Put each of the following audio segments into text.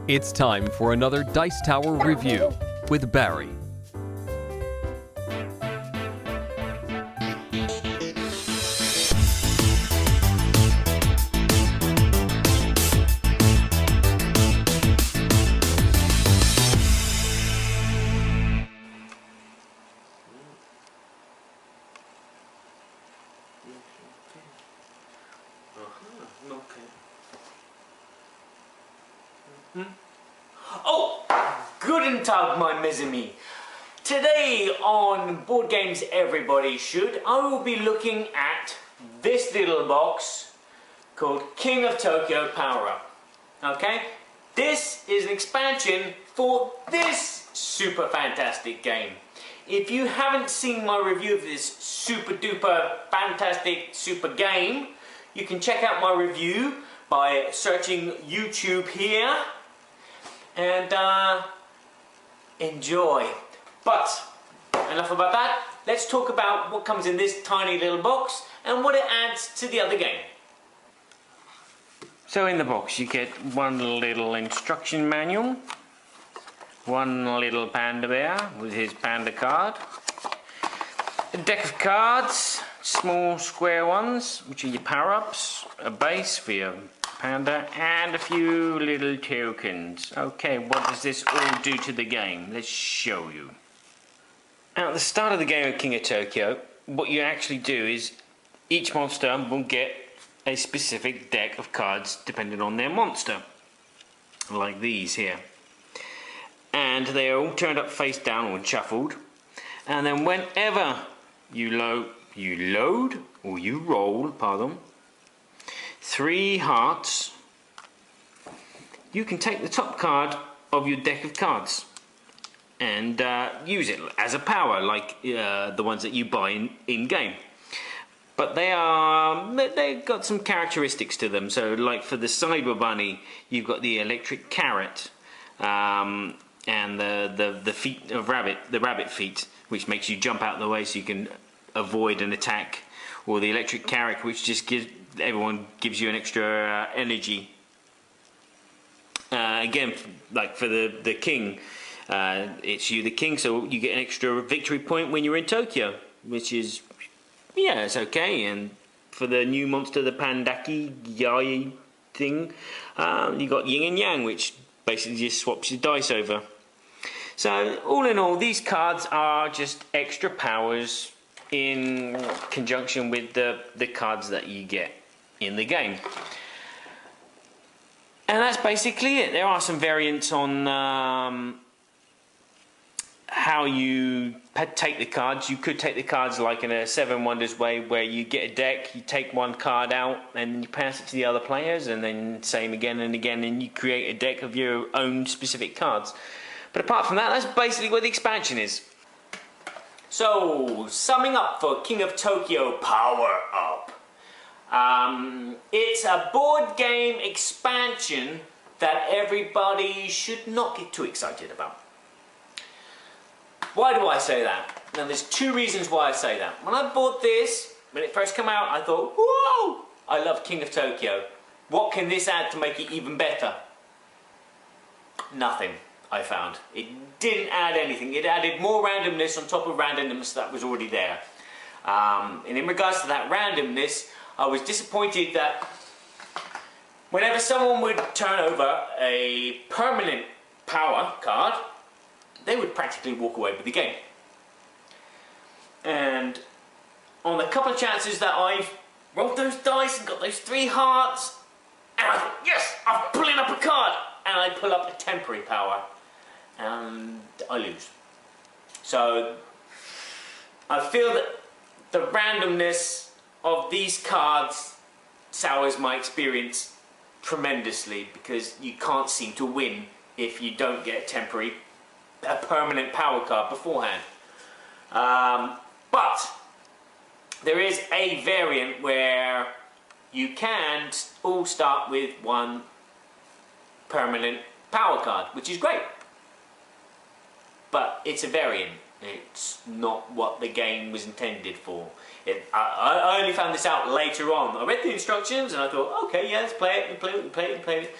It's time for another Dice Tower review with Barry. Oh, guten Tag, my mes amis. Today on Board Games Everybody Should, I will be looking at this little box called King of Tokyo Power Up. Okay, this is an expansion for this super fantastic game. If you haven't seen my review of this super duper fantastic super game, you can check out my review by searching YouTube here and enjoy. But enough about that. Let's talk about what comes in this tiny little box and what it adds to the other game. So in the box you get one little instruction manual, one little panda bear with his panda card, a deck of cards, small square ones, which are your power-ups, a base for your panda, and a few little tokens. Okay, what does this all do to the game? Let's show you. At the start of the game of King of Tokyo, what you actually do is each monster will get a specific deck of cards depending on their monster, like these here. And they are all turned up face down or shuffled, and then whenever you roll, pardon, 3 hearts, you can take the top card of your deck of cards and use it as a power, like the ones that you buy in game. But they've got some characteristics to them. So, like for the Cyber Bunny, you've got the electric carrot and the feet of rabbit, the rabbit feet, which makes you jump out of the way so you can avoid an attack, or the electric carrot, which just gives you an extra energy. Again, like for the king, it's you the king, so you get an extra victory point when you're in Tokyo, which is, yeah, it's okay. And for the new monster, the Pandaki Yai thing, you got Yin and Yang, which basically just swaps your dice over. So all in all, these cards are just extra powers in conjunction with the cards that you get in the game. And that's basically it. There are some variants on how you take the cards. You could take the cards like in a Seven Wonders way, where you get a deck, you take one card out and then you pass it to the other players, and then same again and again, and you create a deck of your own specific cards. But apart from that, that's basically what the expansion is. So, summing up for King of Tokyo Power Up. It's a board game expansion that everybody should not get too excited about. Why do I say that? Now, there's 2 reasons why I say that. When I bought this, when it first came out, I thought, whoa, I love King of Tokyo. What can this add to make it even better? Nothing, I found. It didn't add anything. It added more randomness on top of randomness that was already there. And in regards to that randomness, I was disappointed that whenever someone would turn over a permanent power card, they would practically walk away with the game. And on the couple of chances that I've rolled those dice and got those 3 hearts, and I thought, yes, I'm pulling up a card, and I pull up a temporary power, and I lose. So I feel that the randomness of these cards sours my experience tremendously, because you can't seem to win if you don't get a permanent power card beforehand. But there is a variant where you can all start with 1 permanent power card, which is great. But it's a variant. It's not what the game was intended for. I only found this out later on. I read the instructions and I thought, okay, yeah, let's play it, play it.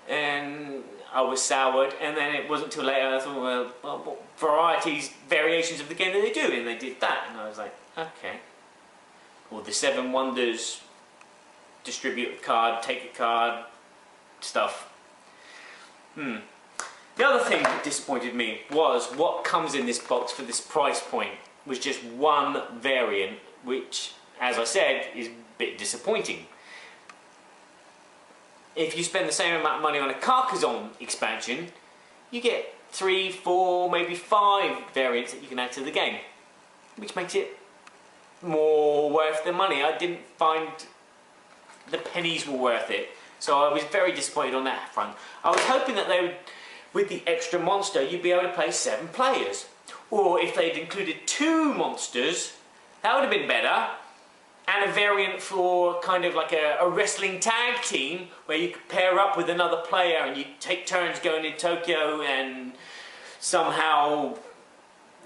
And I was soured, and then it wasn't till later I thought, well, what varieties, variations of the game that they do, and they did that, and I was like, okay. Or the 7 Wonders, distribute a card, take a card, stuff. The other thing that disappointed me was what comes in this box for this price point was just one variant, which, as I said, is a bit disappointing. If you spend the same amount of money on a Carcassonne expansion, you get 3, 4, maybe 5 variants that you can add to the game, which makes it more worth the money. I didn't find the pennies were worth it, so I was very disappointed on that front. I was hoping that they would, with the extra monster, you'd be able to play 7 players. Or if they'd included 2 monsters, that would have been better. And a variant for kind of like a wrestling tag team where you could pair up with another player and you take turns going in Tokyo and somehow,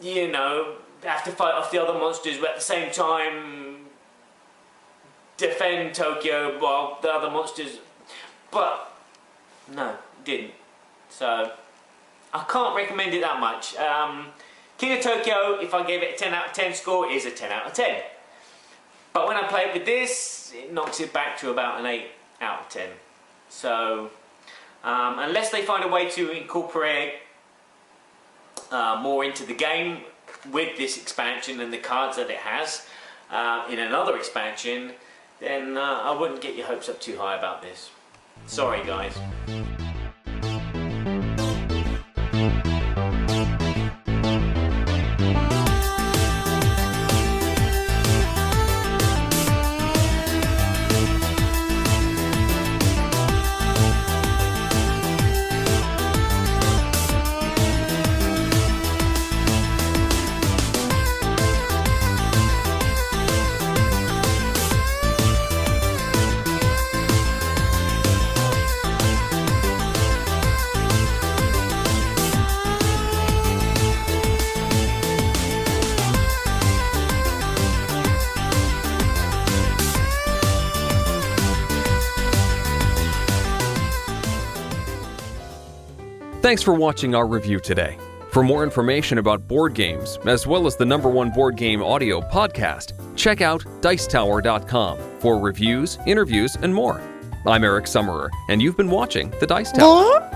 you know, have to fight off the other monsters but at the same time defend Tokyo while the other monsters... But, no, didn't. So, I can't recommend it that much. King of Tokyo, if I gave it a 10 out of 10 score, is a 10 out of 10. But when I play it with this, it knocks it back to about an 8 out of 10. So, unless they find a way to incorporate more into the game with this expansion and the cards that it has in another expansion, then I wouldn't get your hopes up too high about this. Sorry, guys. Thanks for watching our review today. For more information about board games, as well as the #1 board game audio podcast, check out Dicetower.com for reviews, interviews, and more. I'm Eric Summerer, and you've been watching The Dice Tower.